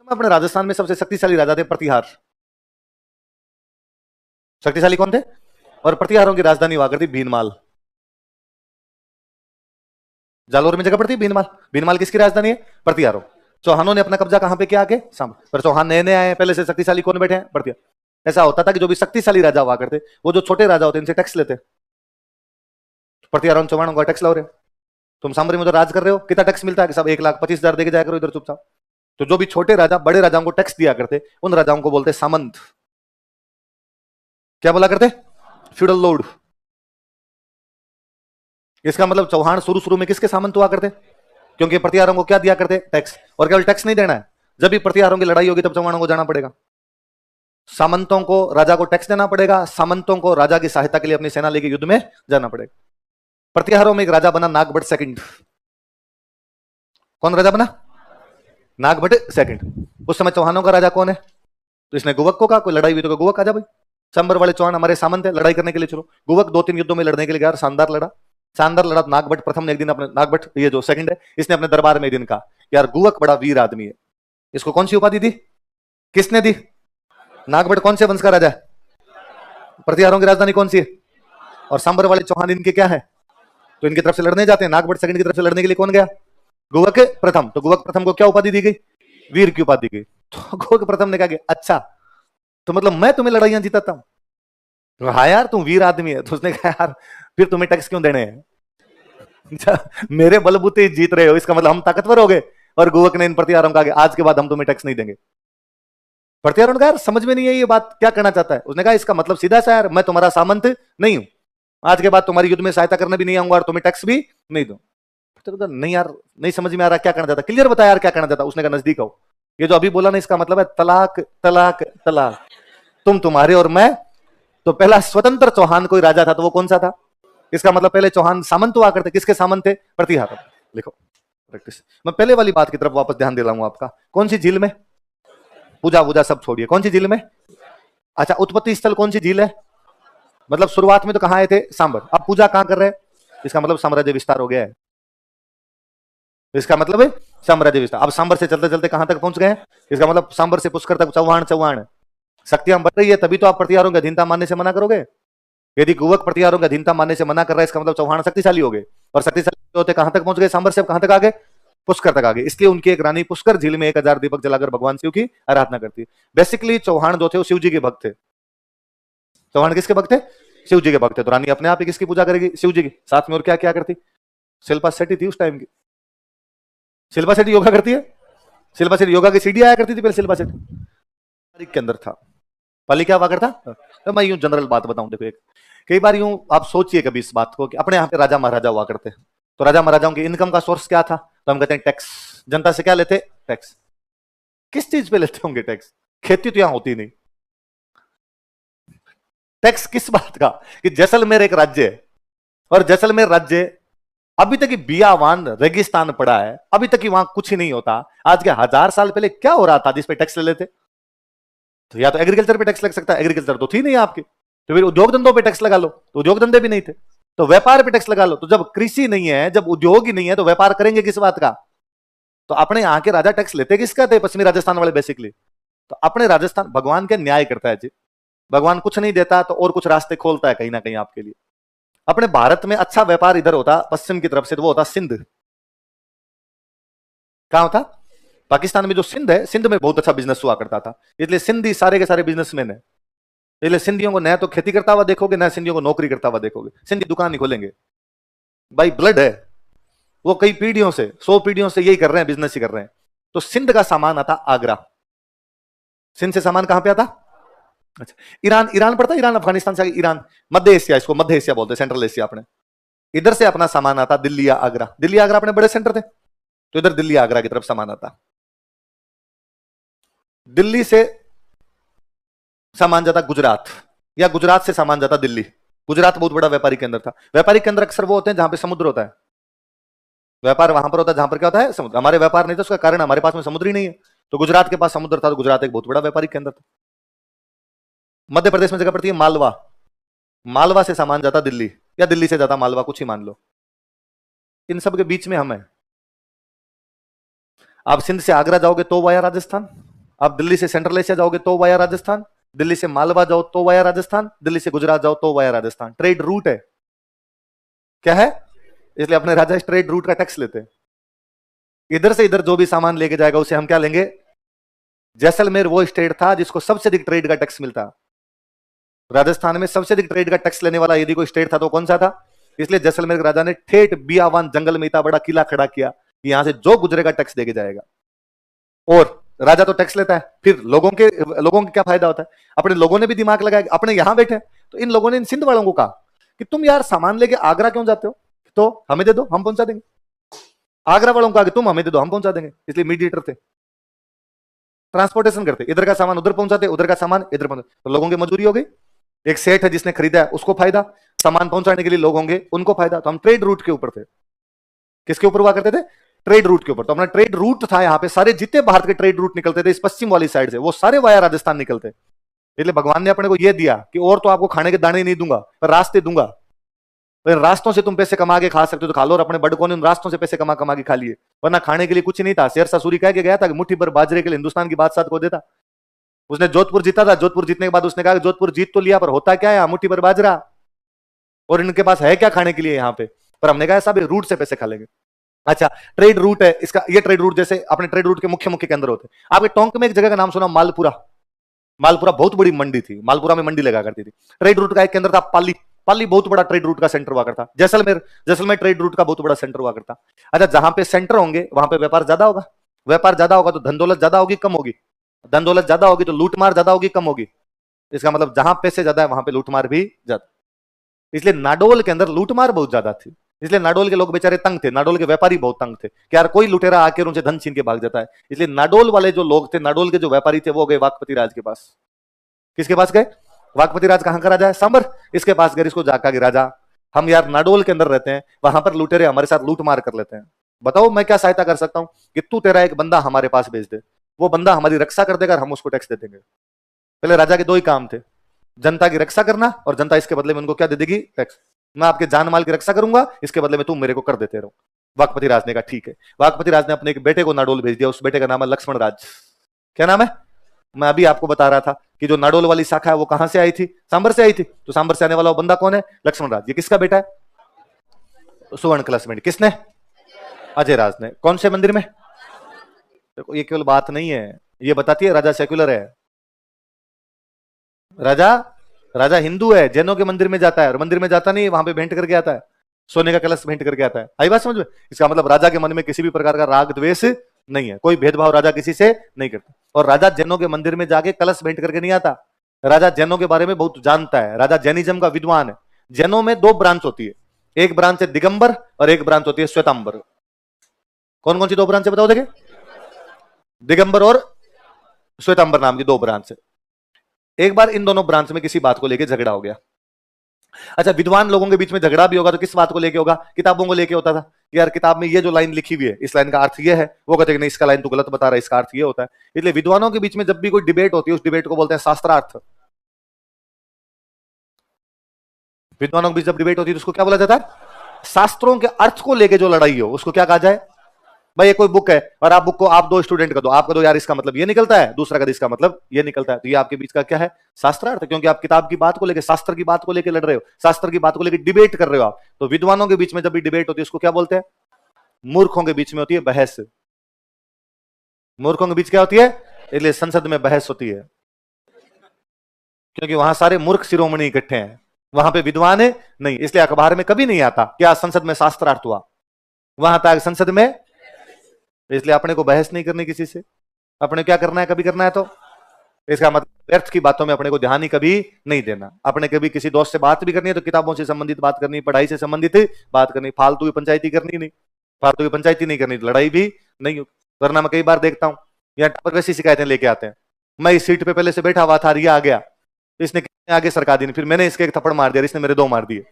अपने राजस्थान में सबसे शक्तिशाली राजा थे प्रतिहार। शक्तिशाली कौन थे? और प्रतिहारों की राजधानी हुआ करती भीनमाल। जालोर में जगह पड़ती है भीनमाल। भीनमाल किसकी राजधानी है? प्रतिहारों। चौहानों ने अपना कब्जा कहां पे किया आगे? सांबर। पर चौहान नए नए आए, पहले से शक्तिशाली कौन बैठे हैं? प्रतिहार। ऐसा होता था कि जो भी शक्तिशाली राजा हुआ करते वो जो छोटे राजा होते इनसे टैक्स लेते। प्रतिहारों चौहानों का टैक्स ला रहे, तुम सांबर में उधर राज कर रहे हो, कितना टैक्स मिलता है? सब 1,25,000 देके जाया करो इधर चुपचाप। तो जो भी छोटे राजा बड़े राजाओं को टैक्स दिया करते उन राजाओं को बोलते सामंत। क्या बोला करते? Feudal Lord. इसका मतलब चौहान शुरू शुरू में किसके सामंत हुआ करते? क्योंकि प्रतिहारों को क्या दिया करते? टैक्स। और केवल टैक्स नहीं देना है, जब भी प्रतिहारों की लड़ाई होगी तब चौहानों को जाना पड़ेगा। सामंतों को राजा को टैक्स देना पड़ेगा, सामंतों को राजा की सहायता के लिए अपनी सेना लेके युद्ध में जाना पड़ेगा। प्रतिहारों में एक राजा बना नागभट्ट सेकंड। कौन राजा बना? नागभट्ट सेकंड। उस समय चौहानों का राजा कौन है? तो इसने गुवक को कहा कोई लड़ाई हुई तो गुवक आजा भाई, चंबर वाले चौहान हमारे सामंत है, लड़ाई करने के लिए चलो। गुवक 2-3 युद्धों में लड़ने के लिए गया, शानदार लड़ा। शानदार लड़ा। नागभट्ट प्रथम ने एक दिन अपने, नागभट्ट ये जो सेकंड है, इसने अपने दरबार में एक दिन कहा यार गुवक बड़ा वीर आदमी है। इसको कौन सी उपाधि दी? किसने दी? नागभट्ट कौन से वंश का राजा है? प्रतिहारों की राजधानी कौन सी है? और सांबर वाले चौहान इनके क्या है? तो इनकी तरफ से लड़ने जाते हैं। नागभट्ट सेकंड की तरफ से लड़ने के लिए कौन गया? गुवक प्रथम। तो गुवक प्रथम को क्या उपाधि दी गई? वीर की उपाधि दी गई। तो गुवक प्रथम ने कहा अच्छा तो मतलब मैं तुम्हें लड़ाइयां जीताता हूं? तो हाँ यार तुम वीर आदमी है। तो उसने कहा यार फिर तुम्हें टैक्स क्यों देने हैं? मेरे बलबूते जीत रहे हो, इसका मतलब हम ताकतवर हो गए। और गुवक ने इन प्रतिहारों का आज के बाद हम तुम्हें टैक्स नहीं देंगे। प्रतिहारों ने कहा समझ में नहीं है ये बात क्या करना चाहता है। उसने कहा इसका मतलब सीधा सा यार मैं तुम्हारा सामंत नहीं हूं, आज के बाद तुम्हारी युद्ध में सहायता करने भी नहीं आऊंगा और तुम्हें टैक्स भी नहीं दूं। तो नहीं यार नहीं समझ में आ रहा क्या करना चाहता, क्लियर बता यार क्या करना चाहता। उसने कहा नजदीक आओ, ये जो अभी बोला ना इसका मतलब है तलाक तलाक तलाक। तुम तुम्हारे और मैं। तो पहला स्वतंत्र चौहान कोई राजा था तो वो कौन सा था? इसका मतलब पहले चौहान सामंत हुआ करते, किसके सामंत थे? प्रतिहार। लिखो प्रैक्टिस। मैं पहले वाली बात की तरफ वापस ध्यान दिलाऊंगा आपका। कौन सी झील में? पूजा वूजा सब छोड़िए, कौन सी झील में? अच्छा उत्पत्ति स्थल कौन सी झील है? मतलब शुरुआत में तो कहां आए थे? सांबर। अब पूजा कहां कर रहे हैं? इसका मतलब साम्राज्य विस्तार हो गया है। इसका मतलब है साम्राज्य विस्तार। अब सांबर से चलते चलते कहां तक पहुंच गए? इसका मतलब सांबर से पुष्कर तक चौहान चौहान शक्तियां बढ़ रही है, तभी तो आप प्रतिहारों की अधीनता मानने से मना करोगे। यदि गुवक प्रतिहारों की अधीनता मानने से मना कर रहा है इसका मतलब चौहान शक्तिशाली हो गए। और शक्तिशाली होते कहां तक पहुंच गए? सांबर से कहां तक आगे? पुष्कर तक आगे। इसलिए उनकी एक रानी पुष्कर झील में 1000 दीपक जलाकर भगवान शिव की आराधना करती है। बेसिकली चौहान जो थे वो शिव जी के भक्त थे। चौहान किसके भक्त थे? शिव जी के भक्त थे। तो रानी अपने आप ही किसकी पूजा करेगी? शिव जी की। साथ में और क्या क्या करती? शिल्पा शेट्टी थी उस टाइम की। शिल्पा शेट्टी योगा करती है। शिल्पा शेट्टी योगा की सीढ़ी आया करती थी पहले। शिल्पा शेट्टी के अंदर था। पहले क्या हुआ करता? तो मैं यूं जनरल बात बताऊं, देखो एक कई बार यूं आप सोचिए कभी इस बात को कि अपने यहाँ पे राजा महाराजा हुआ करते, तो राजा महाराजाओं की इनकम का सोर्स क्या था? तो हम कहते हैं टैक्स। जनता से क्या लेते? टैक्स। किस चीज पे लेते होंगे टैक्स? खेती तो यहां होती नहीं। टैक्स किस बात का? कि जैसलमेर एक राज्य है और जैसलमेर राज्य अभी तक बियावान रेगिस्तान पड़ा है, अभी तक वहां कुछ ही नहीं होता। आज के 1000 साल पहले क्या हो रहा था जिस पे टैक्स ले लेते? तो या तो एग्रीकल्चर पे टैक्स लग सकता है, एग्रीकल्चर तो थी नहीं आपकी। तो फिर उद्योग धंधों पे टैक्स लगा लो, तो उद्योग धंधे भी नहीं थे। तो व्यापार पे टैक्स लगा लो, तो जब कृषि नहीं है, जब उद्योग ही नहीं है, तो व्यापार करेंगे किस बात का? तो अपने यहाँ के राजा टैक्स लेते किसका थे? पश्चिमी राजस्थान वाले बेसिकली। तो अपने राजस्थान भगवान के न्याय करता है जी। भगवान कुछ नहीं देता तो और कुछ रास्ते खोलता है कहीं ना कहीं आपके लिए। अपने भारत में अच्छा व्यापार इधर होता पश्चिम की तरफ से, तो वो होता सिंध। कहां होता? पाकिस्तान में जो सिंध है, सिंध में बहुत अच्छा बिजनेस हुआ करता था, इसलिए सिंधी सारे के सारे बिजनेसमैन है। इसलिए सिंधियों को न तो खेती करता हुआ देखोगे, न सिंधियों को नौकरी करता हुआ देखोगे। सिंधी दुकान नहीं खोलेंगे भाई, ब्लड है वो, कई पीढ़ियों से 100 पीढ़ियों से यही कर रहे हैं, बिजनेस ही कर रहे हैं। तो सिंध का सामान आता आगरा। सिंध से सामान कहां पे आता? अच्छा ईरान। ईरान पड़ता है, ईरान अफगानिस्तान से ईरान, मध्य एशिया, इसको मध्य एशिया बोलते हैं, सेंट्रल एशिया। अपने इधर से अपना सामान आता दिल्ली या आगरा। दिल्ली आगरा अपने बड़े सेंटर थे, तो इधर दिल्ली आगरा की तरफ सामान आता। दिल्ली से सामान जाता गुजरात, या गुजरात से सामान जाता दिल्ली। गुजरात बहुत बड़ा व्यापारिक केंद्र था। व्यापारिक केंद्र अक्सर वो होते हैं जहां पे समुद्र होता है। व्यापार वहां पर होता है जहां पर क्या होता है? समुद्र। हमारे व्यापार नहीं था, उसका कारण हमारे पास में समुद्र ही नहीं है। तो गुजरात के पास समुद्र था, तो गुजरात एक बहुत बड़ा व्यापारिक केंद्र था। मध्य प्रदेश में जगह पड़ती है मालवा। मालवा से सामान जाता दिल्ली, या दिल्ली से जाता मालवा, कुछ ही मान लो। इन सब के बीच में हम है। आप सिंध से आगरा जाओगे तो वाया राजस्थान, आप दिल्ली से सेंट्रल एशिया जाओगे तो वाया राजस्थान, दिल्ली से मालवा जाओ तो वाया राजस्थान, दिल्ली से गुजरात जाओ तो वाया राजस्थान। ट्रेड रूट है, क्या है? इसलिए अपने राजा इस ट्रेड रूट का टैक्स लेते हैं। इधर से इधर जो भी सामान लेके जाएगा उसे हम क्या लेंगे? जैसलमेर वो स्टेट था जिसको सबसे अधिक ट्रेड का टैक्स मिलता। राजस्थान में सबसे अधिक ट्रेड का टैक्स लेने वाला यदि कोई स्टेट था तो कौन सा था? इसलिए जैसलमेर के राजा ने ठेठ बियावान जंगल में इतना बड़ा किला खड़ा किया कि यहां से जो गुजरेगा टैक्स देके जाएगा। और राजा तो टैक्स लेता है, फिर लोगों के क्या फायदा होता है? अपने लोगों ने भी दिमाग लगाया, अपने यहां बैठे तो इन लोगों ने इन सिंध वालों को कहा कि तुम यार सामान लेके आगरा क्यों जाते हो, तो हमें दे दो हम पहुंचा देंगे। आगरा वालों को कहा कि तुम हमें दे दो हम पहुंचा देंगे। इसलिए मीडिएटर थे, ट्रांसपोर्टेशन करते, इधर का सामान उधर पहुंचाते, उधर का सामान इधर पहुंचाते, तो लोगों की मजदूरी हो गई। एक सेठ है जिसने खरीदा है उसको फायदा, सामान पहुंचाने के लिए लोग होंगे उनको फायदा। तो हम ट्रेड रूट के ऊपर थे। किसके ऊपर हुआ करते थे? ट्रेड रूट के ऊपर। तो अपना ट्रेड रूट था, यहां पे सारे जितने भारत के ट्रेड रूट निकलते थे इस पश्चिम वाली साइड से, वो सारे वाया राजस्थान निकलते। इसलिए भगवान ने अपने को यह दिया कि और तो आपको खाने के दाने नहीं दूंगा पर रास्ते दूंगा, पर रास्तों से तुम पैसे कमा के खा सकते हो तो खा लो। और अपने बड़कों ने उन रास्तों से पैसे कमा कमा के खा लिए, वरना खाने के लिए कुछ नहीं था। शेरशाह सूरी कह के गया था कि मुट्ठी भर बाजरे के लिए हिंदुस्तान की बादशाह को देता। उसने जोधपुर जीता था, जोधपुर जीतने के बाद उसने कहा जोधपुर जीत तो लिया पर होता क्या है, मुट्ठी भर बाजरा, और इनके पास है क्या खाने के लिए यहाँ पे। पर हमने कहा साहब रूट से पैसे खा लेंगे। अच्छा, ट्रेड रूट है इसका, ये ट्रेड रूट जैसे अपने ट्रेड रूट के मुख्य मुख्य केंद्र होते हैं। आपके टोंक में एक जगह का नाम सुना, मालपुरा। मालपुरा बहुत बड़ी मंडी थी, मालपुरा में मंडी लगा करती थी। ट्रेड रूट का एक केंद्र था पाली, पाली बहुत बड़ा ट्रेड रूट का सेंटर हुआ करता। जैसलमेर, जैसलमेर ट्रेड रूट का बहुत बड़ा सेंटर हुआ करता। अच्छा, जहां पे सेंटर होंगे वहां पे व्यापार ज्यादा होगा, व्यापार ज्यादा होगा तो धन दौलत ज्यादा होगी कम होगी, धन दौलत ज्यादा होगी तो लूटमार ज्यादा होगी कम होगी। इसका मतलब जहां पैसे ज्यादा है वहां पे लूटमार भी ज्यादा। इसलिए नाडोल के अंदर लूटमार बहुत ज्यादा थी। इसलिए नाडोल के लोग बेचारे तंग थे, नाडोल के व्यापारी बहुत तंग थे कि यार कोई लुटेरा आके उनसे धन छीन के भाग जाता है। इसलिए नाडोल वाले जो लोग थे, नाडोल के जो व्यापारी थे वो गए वाकपति राज के पास। किसके पास गए? वाकपति राज कहां का राजा है? सांबर। इसके पास गए, इसको जाका कि राजा हम यार नाडोल के अंदर रहते हैं, वहां पर लुटेरे हमारे साथ लूट मार कर लेते हैं, बताओ मैं क्या सहायता कर सकता हूं कि तू तेरा एक बंदा हमारे पास भेज दे, वो बंदा हमारी रक्षा कर देगा, हम उसको टैक्स दे देंगे। पहले राजा के दो ही काम थे, जनता की रक्षा करना और जनता इसके बदले में उनको क्या दे देगी? टैक्स। मैं आपके जान माल की रक्षा करूंगा, इसके बदले में तुम मेरे को कर देते रहो। वाकपति राज ने कहा ठीक है। वाकपति राज ने अपने एक बेटे को नाडोल भेज दिया, उस बेटे का नाम है लक्ष्मण राज। क्या नाम है? मैं अभी आपको बता रहा था कि जो नाडोल वाली शाखा है वो कहां से आई थी? सांबर से आई थी। तो सांबर से आने वाला वो बंदा कौन है? लक्ष्मण राज। ये किसका बेटा है? सुवर्ण कलश में। किसने? अजय राज ने। कौन से मंदिर में? देखो ये केवल बात नहीं है, ये बताती है राजा सेक्युलर है। राजा, राजा हिंदू है, जैनों के मंदिर में जाता है और मंदिर में जाता नहीं, वहां पे भेंट करके आता है, सोने का कलश भेंट करके आता है। आई बात समझ में? इसका मतलब राजा के मन में किसी भी प्रकार का राग द्वेष नहीं है, कोई भेदभाव राजा किसी से नहीं करता। और राजा जैनों के मंदिर में जाके कलश भेंट करके नहीं आता। राजा जैनों के बारे में बहुत जानता है, राजा जैनिज्म का विद्वान है। जैनों में दो ब्रांच होती है, एक ब्रांच है दिगंबर और एक ब्रांच होती है श्वेतांबर। कौन कौन सी दो ब्रांच है बताओ देखे? दिगंबर और श्वेतांबर नाम की दो ब्रांच है। एक बार इन दोनों ब्रांच में किसी बात को लेकर झगड़ा हो गया। अच्छा, विद्वान लोगों के बीच में झगड़ा भी होगा तो किस बात को लेके होगा? किताबों को लेके होता था कि यार किताब में ये जो लाइन लिखी हुई है इस लाइन का अर्थ ये है, वो कहते हैं नहीं इसका लाइन तो गलत बता रहा है, इसका अर्थ ये होता है। इसलिए विद्वानों के बीच में जब भी कोई डिबेट होती है उस डिबेट को बोलते हैं शास्त्रार्थ। विद्वानों के बीच जब डिबेट होती है तो उसको क्या बोला जाता है? शास्त्रों के अर्थ को लेके जो लड़ाई हो उसको क्या कहा जाए? भाई ये कोई बुक है और आप बुक को आप दो स्टूडेंट का दो, आपका दो यार इसका मतलब ये निकलता है, दूसरा का इसका मतलब ये निकलता है, तो ये आपके बीच का क्या है? शास्त्रार्थ। क्योंकि आप किताब की बात को लेकर, शास्त्र की बात को लेकर लड़ रहे हो, शास्त्र की बात को लेकर डिबेट कर रहे हो आप। तो विद्वानों के बीच में जब भी डिबेट होती है उसको क्या बोलते हैं? मूर्खों के बीच में होती है बहस। मूर्खों के बीच क्या होती है? इसलिए संसद में बहस होती है, क्योंकि वहां सारे मूर्ख शिरोमणि इकट्ठे हैं, वहां पे विद्वान है नहीं। इसलिए अखबार में कभी नहीं आता कि आज संसद में शास्त्रार्थ हुआ, वहां तक संसद में। इसलिए अपने को बहस नहीं करनी किसी से, अपने क्या करना है, कभी करना है तो इसका मतलब व्यर्थ की बातों में अपने को ध्यान ही कभी नहीं देना। अपने कभी किसी दोस्त से बात भी करनी है तो किताबों से संबंधित बात करनी, पढ़ाई से संबंधित बात करनी, फालतू की पंचायती करनी नहीं, फालतू की पंचायती नहीं करनी, लड़ाई भी नहीं होगी। वरना मैं कई बार देखता हूं यहाँ पर वैसी शिकायतें लेके आते हैं, मैं इस सीट पे पहले से बैठा हुआ था, ये आ गया, इसने आगे सरका दी, फिर मैंने इसके एक थप्पड़ मार दिया, इसने मेरे दो मार दिए।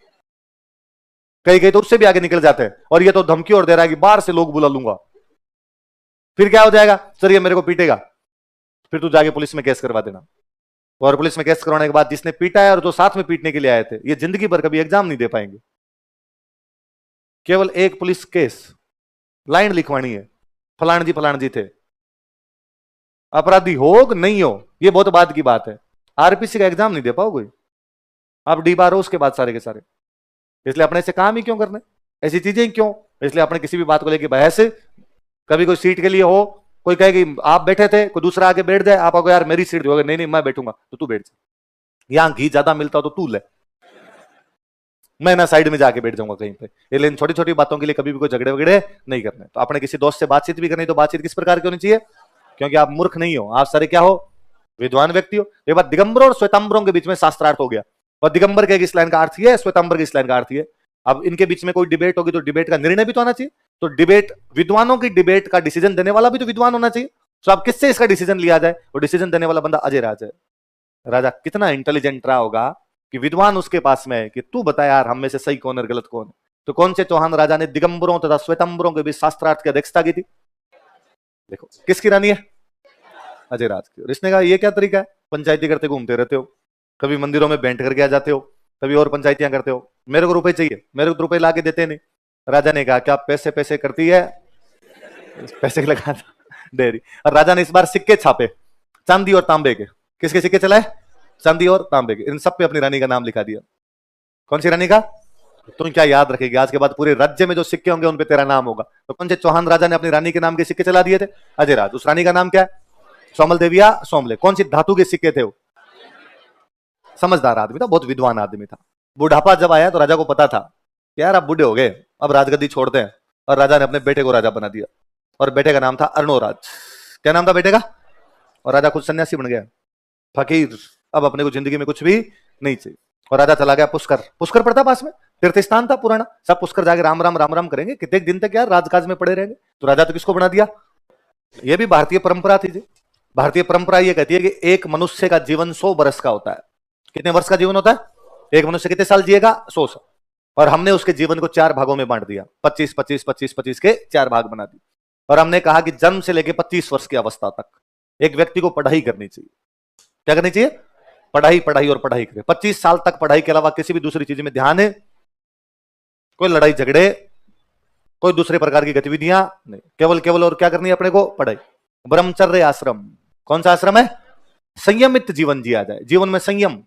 कई कई तो उससे भी आगे निकल जाते हैं और ये तो धमकी और दे रहा है कि बाहर से लोग बुला लूंगा। फिर क्या हो जाएगा? सर ये मेरे को पीटेगा, फिर तू जाके पुलिस में केस करवा देना। और पुलिस में केस करवाने के बाद जिसने पीटा है और जो साथ में पीटने के लिए आए थे, ये जिंदगी भर कभी एग्जाम नहीं दे पाएंगे। केवल एक पुलिस केस, लाइन लिखवानी है, फलान जी थे, अपराधी हो कि नहीं हो ये बहुत बाद की बात है। आरपीसी का एग्जाम नहीं दे पाओगे आप, डी बार हो उसके बाद सारे के सारे। इसलिए अपने से काम ही क्यों करने, ऐसी चीजें क्यों। इसलिए अपने किसी भी बात को लेकर बहस, कभी कोई सीट के लिए हो, कोई कहे कि आप बैठे थे, कोई दूसरा आगे बैठ जाए, आप यार मेरी सीट दोगे, नहीं नहीं मैं बैठूंगा, तो तू बैठ जा। यहां घी ज्यादा मिलता हो तो तू ले, मैं ना साइड में जाके बैठ जाऊंगा कहीं पे। इसलिए इन छोटी छोटी बातों के लिए कभी भी कोई झगड़े वगड़े नहीं करने। तो अपने किसी दोस्त से बातचीत भी करनी तो बातचीत किस प्रकार की होनी चाहिए, क्योंकि आप मूर्ख नहीं हो, आप सारे क्या हो, विद्वान व्यक्ति हो। ये बात दिगंबरों और श्वेतांबरों के बीच में शास्त्रार्थ हो गया। और दिगंबर के इस लाइन का अर्थ है, श्वेतांबर के इस लाइन का अर्थ है। अब इनके बीच में कोई डिबेट होगी तो डिबेट का निर्णय भी तो आना चाहिए। तो डिबेट, विद्वानों की डिबेट का डिसीजन देने वाला भी तो विद्वान होना चाहिए। तो अब किससे इसका डिसीजन लिया जाए, वो डिसीजन देने वाला बंदा अजय राज है। राजा कितना इंटेलिजेंट रहा होगा कि विद्वान उसके पास में है कि तू बता यार हम में से सही कौन और गलत कौन है। तो कौन से चौहान राजा ने दिगंबरों तथा श्वेतांबरों के बीच शास्त्रार्थ की अध्यक्षता की थी, देखो किसकी रानी है, अजय राज की। और इसने कहा ये क्या तरीका है, पंचायती करते घूमते रहते हो, कभी मंदिरों में बैंठ करके आ जाते हो, कभी और पंचायतियां करते हो, मेरे को रुपए चाहिए, मेरे को रुपए लाके देते नहीं। राजा ने कहा क्या पैसे पैसे करती है, पैसे लगा डेयरी। और राजा ने इस बार सिक्के छापे, चांदी और तांबे के। किसके सिक्के चलाए, चांदी और तांबे के। इन सब पे अपनी रानी का नाम लिखा दिया। कौन सी रानी का, तुम क्या याद रखेगी, आज के बाद पूरे राज्य में जो सिक्के होंगे उन पे तेरा नाम होगा। तो कौन से चौहान राजा ने अपनी रानी के नाम के सिक्के चला दिए थे, अजय राज। उस रानी का नाम क्या है, सोमल देविया सोमले। कौन सी धातु के सिक्के थे वो, समझदार आदमी था, बहुत विद्वान आदमी था। बुढ़ापा जब आया तो राजा को पता था यार अब बूढ़े हो गए, अब राजगद्दी छोड़ते हैं। और राजा ने अपने बेटे को राजा बना दिया, और बेटे का नाम था अर्णोराज। क्या नाम था बेटे का, और राजा खुद सन्यासी बन गया, फकीर। अब अपने को जिंदगी में कुछ भी नहीं चाहिए। और राजा चला गया पुष्कर, पुष्कर पड़ता पास में, तीर्थ स्थान था पुराना, सब पुष्कर जाके राम राम राम राम करेंगे, कितने दिन तक यार राजकाज में पड़े रहेंगे। तो राजा तो किसको बना दिया, ये भी भारतीय परंपरा थी जी। भारतीय परंपरा ये कहती है कि एक मनुष्य का जीवन 100 वर्ष का होता है। कितने वर्ष का जीवन होता है, एक मनुष्य कितने साल जिएगा, 100 साल। और हमने उसके जीवन को 4 भागों में बांट दिया, 25 25 25 25 के 4 भाग बना दिए। और हमने कहा कि जन्म से लेकर 25 वर्ष की अवस्था तक एक व्यक्ति को पढ़ाई करनी चाहिए। क्या करनी चाहिए, पढ़ाई, पढ़ाई और पढ़ाई करे। 25 साल तक पढ़ाई के अलावा किसी भी दूसरी चीज में ध्यान है, कोई लड़ाई झगड़े, कोई दूसरे प्रकार की गतिविधियां नहीं, केवल केवल और क्या करनी है अपने को, पढ़ाई। ब्रह्मचर्य आश्रम, कौन सा आश्रम है, संयमित जीवन जिया जाए। जीवन में संयम,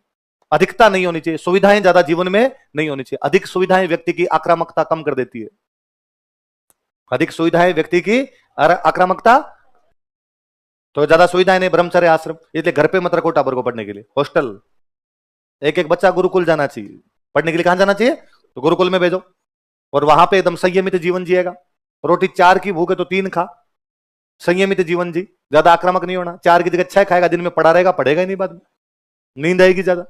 अधिकता नहीं होनी चाहिए, सुविधाएं ज्यादा जीवन में नहीं होनी चाहिए। अधिक सुविधाएं व्यक्ति की आक्रामकता कम कर देती है, अधिक सुविधाएं व्यक्ति की आक्रामकता। तो ज्यादा सुविधाएं नहीं, ब्रह्मचर्य आश्रम। इसलिए घर पे मत रखो टाबर को पढ़ने के लिए, हॉस्टल। एक एक बच्चा गुरुकुल जाना चाहिए पढ़ने के लिए। कहां जाना चाहिए, तो गुरुकुल में भेजो, और वहां पे एकदम संयमित जीवन जिएगा। रोटी 4 की भूख है तो 3 खा, संयमित जीवन जी, ज्यादा आक्रामक नहीं होना। 4 की जगह 6 खाएगा, दिन में पढ़ा रहेगा, पढ़ेगा ही नहीं, बाद में नींद आएगी ज्यादा।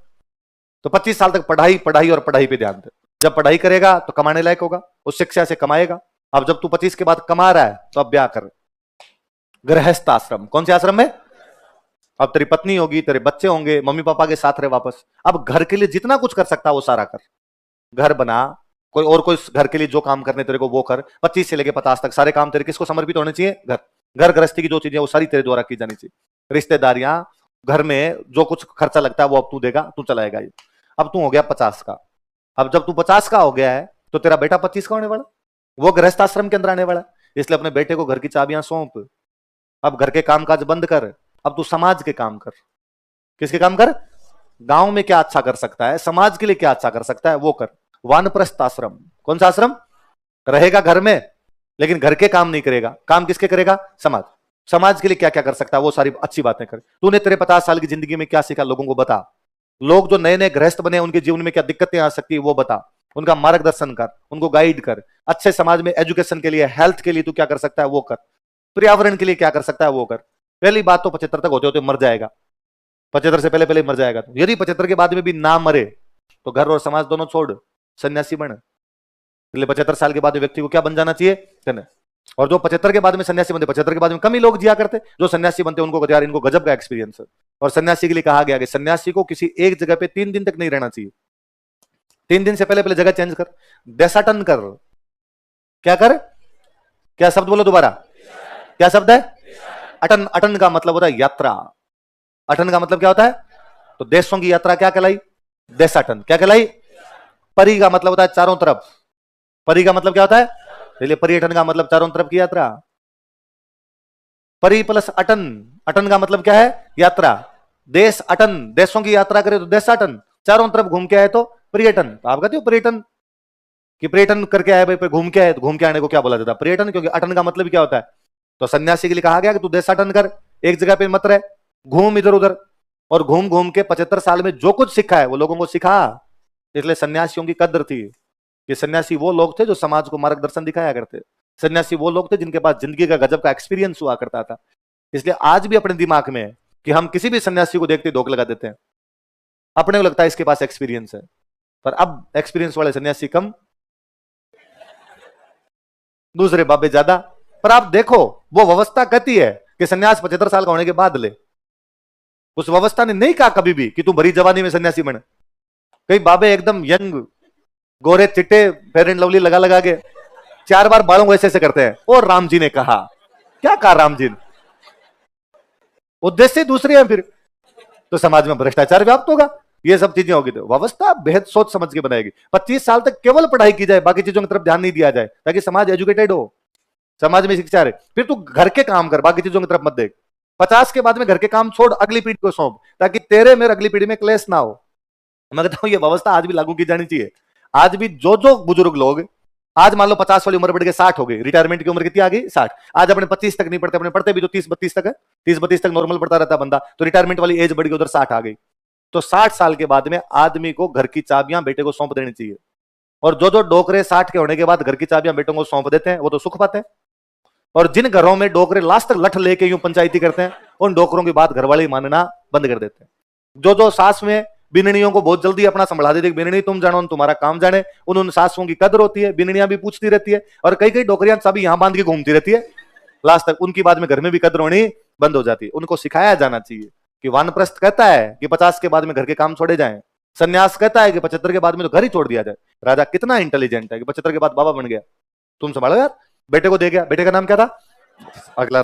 तो 25 साल तक पढ़ाई, पढ़ाई और पढ़ाई पे ध्यान दे। जब पढ़ाई करेगा तो कमाने लायक होगा, उस शिक्षा से कमाएगा। अब जब तू 25 के बाद कमा रहा है तो अब ब्याह कर, गृहस्थ आश्रम। कौन से आश्रम में, अब तेरी पत्नी होगी, तेरे बच्चे होंगे, मम्मी पापा के साथ रहे वापस। अब घर के लिए जितना कुछ कर सकता है वो सारा कर, घर बना, कोई और कोई घर के लिए जो काम करने तेरे को वो कर। 25 से लेके 50 तक सारे काम तेरे किसको समर्पित होने चाहिए, घर। घर गृहस्थी की जो चीजें वो सारी तेरे द्वारा की जानी चाहिए। रिश्तेदारियां, घर में जो कुछ खर्चा लगता है वो अब तू देगा, तू चलाएगा ये। अब तू हो गया 50 का। अब जब तू 50 का हो गया है तो तेरा बेटा 25 का होने वाला, वो गृहस्थ आश्रम के अंदर आने वाला। इसलिए अपने बेटे को घर की चाबियां सौंप। अब घर के कामकाज बंद कर, अब तू समाज के काम कर। किसके काम कर, गांव में क्या अच्छा कर सकता है, समाज के लिए क्या अच्छा कर सकता है वो कर। वानप्रस्थ आश्रम, कौन सा आश्रम, रहेगा घर में लेकिन घर के काम नहीं करेगा। काम किसके करेगा, समाज। समाज के लिए क्या क्या कर सकता है वो सारी अच्छी बातें कर। तूने तेरे 50 साल की जिंदगी में क्या सीखा, लोगों को बता। लोग जो नए नए गृहस्थ बने उनके जीवन में क्या दिक्कतें आ सकती है वो बता, उनका मार्गदर्शन कर, उनको गाइड कर। अच्छे समाज में एजुकेशन के लिए, हेल्थ के लिए तू क्या कर सकता है वो कर। पर्यावरण के लिए क्या कर सकता है वो कर। पहली बात तो 75 तक होते होते मर जाएगा, 75 से पहले पहले मर जाएगा। तो यदि 75 के बाद में भी ना मरे तो घर और समाज दोनों छोड़ सन्यासी बन। इसलिए 75 साल के बाद व्यक्ति को क्या बन जाना चाहिए। और जो 75 के बाद में सन्यासी बनते, 75 के बाद में कम ही लोग जिया करते। जो सन्यासी बनते उनको यार इनको गजब का एक्सपीरियंस है। और सन्यासी के लिए कहा गया कि सन्यासी को किसी एक जगह पे 3 दिन तक नहीं रहना चाहिए। 3 दिन से पहले पहले जगह चेंज कर, देशाटन कर। क्या कर, क्या शब्द बोलो दोबारा, क्या शब्द है, अटन। अटन का मतलब होता है यात्रा। अटन का मतलब क्या होता है, तो देशों की यात्रा क्या कहलाई, देशाटन। क्या कहलाई, परी का मतलब होता है चारों तरफ। परी का मतलब क्या होता है, इसलिए पर्यटन का मतलब चारों तरफ की यात्रा। परि प्लस अटन, अटन का मतलब क्या है? यात्रा। देश अटन, देशों की यात्रा करे तो देशाटन, चारों तरफ घूम के आए तो पर्यटन। तो आप कहते हो पर्यटन कि पर्यटन करके आए भाई, घूम के आए, तो घूम के आने को क्या बोला जाता है? पर्यटन। क्योंकि अटन का मतलब क्या होता है? तो सन्यासी के लिए कहा गया कि तू देशाटन कर, एक जगह पे मत रह, घूम इधर उधर, और घूम घूम के 75 साल में जो कुछ सीखा है वो लोगों को सिखा। इसलिए सन्यासियों की कद्र थी कि सन्यासी वो लोग थे जो समाज को मार्गदर्शन दिखाया करते। सन्यासी वो लोग थे जिनके पास जिंदगी का गजब का एक्सपीरियंस हुआ करता था। इसलिए आज भी अपने दिमाग में है कि हम किसी भी सन्यासी को देखते धोखे लगा देते हैं, अपने को लगता है इसके पास एक्सपीरियंस है, पर अब एक्सपीरियंस वाले सन्यासी कम, दूसरे बाबे ज्यादा। पर आप देखो, वो व्यवस्था कहती है कि सन्यास 75 साल का होने के बाद ले। उस व्यवस्था ने नहीं कहा कभी भी कि तू भरी जवानी में सन्यासी बने। कई बाबे एकदम यंग, गोरे चिट्टे, फेयर एंड लवली लगा लगा के 4 बार बालों को ऐसे ऐसे करते हैं। और राम जी ने कहा, क्या कहा राम जी ने? उद्देश्य दूसरे हैं फिर, तो समाज में भ्रष्टाचार व्याप्त होगा, ये सब चीजें होगी। तो व्यवस्था बेहद सोच समझ के बनाएगी। 25 साल तक केवल पढ़ाई की जाए, बाकी चीजों की तरफ ध्यान नहीं दिया जाए, ताकि समाज एजुकेटेड हो, समाज में शिक्षा रहे। फिर तू घर के काम कर, बाकी चीजों की तरफ मत देख। 50 के बाद में घर के काम छोड़, अगली पीढ़ी को सौंप, ताकि तेरे मेरे अगली पीढ़ी में क्लेश ना हो। मैं कहता हूं ये व्यवस्था आज भी लागू की जानी चाहिए। आज भी जो जो बुजुर्ग लोग, आज मान लो 50 वाली उम्र बढ़ के 60 हो गई, रिटायरमेंट की उम्र कितनी आ गई? 60। आज अपने 25 तक नहीं पढ़ते, अपने पढ़ते भी तो 30-32 तक है, 30-32 तक नॉर्मल पढ़ता रहता बंदा, तो रिटायरमेंट वाली एज बढ़ गई, उधर 60 आ गई। तो 60 साल के बाद में आदमी को घर की चाबियां बेटे को सौंप देनी चाहिए। और जो जो डोकरे 60 के होने के बाद घर की चाबियां बेटों को सौंप देते हैं वो तो सुख पाते हैं। और जिन घरों में डोकरे लास्ट तक लठ लेके यूं पंचायती करते हैं, उन डोकरों की बात घरवाले मानना बंद कर देते हैं। जो जो सास में बिननियों को बहुत जल्दी अपना संभाला देती है, बिननी तुम जानो तुम्हारा काम जाने, उन सासुओं की कदर होती है, बिननियां भी पूछती रहती है, और कई कई डोकरियां सभी यहां बांध के घूमती रहती है लास्ट तक। उनकी बाद में घर में भी कदर होनी बंद हो जाती है। उनको सिखाया जाना चाहिए कि वानप्रस्थ कहता है कि 50 के बाद में घर के काम छोड़े जाएं, सन्यास कहता है कि 75 के बाद में तो घर ही छोड़ दिया जाए। राजा कितना इंटेलिजेंट है कि 75 के बाद बाबा बन गया, तुम संभालो यार, बेटे को दे गया। बेटे का नाम क्या था? अगला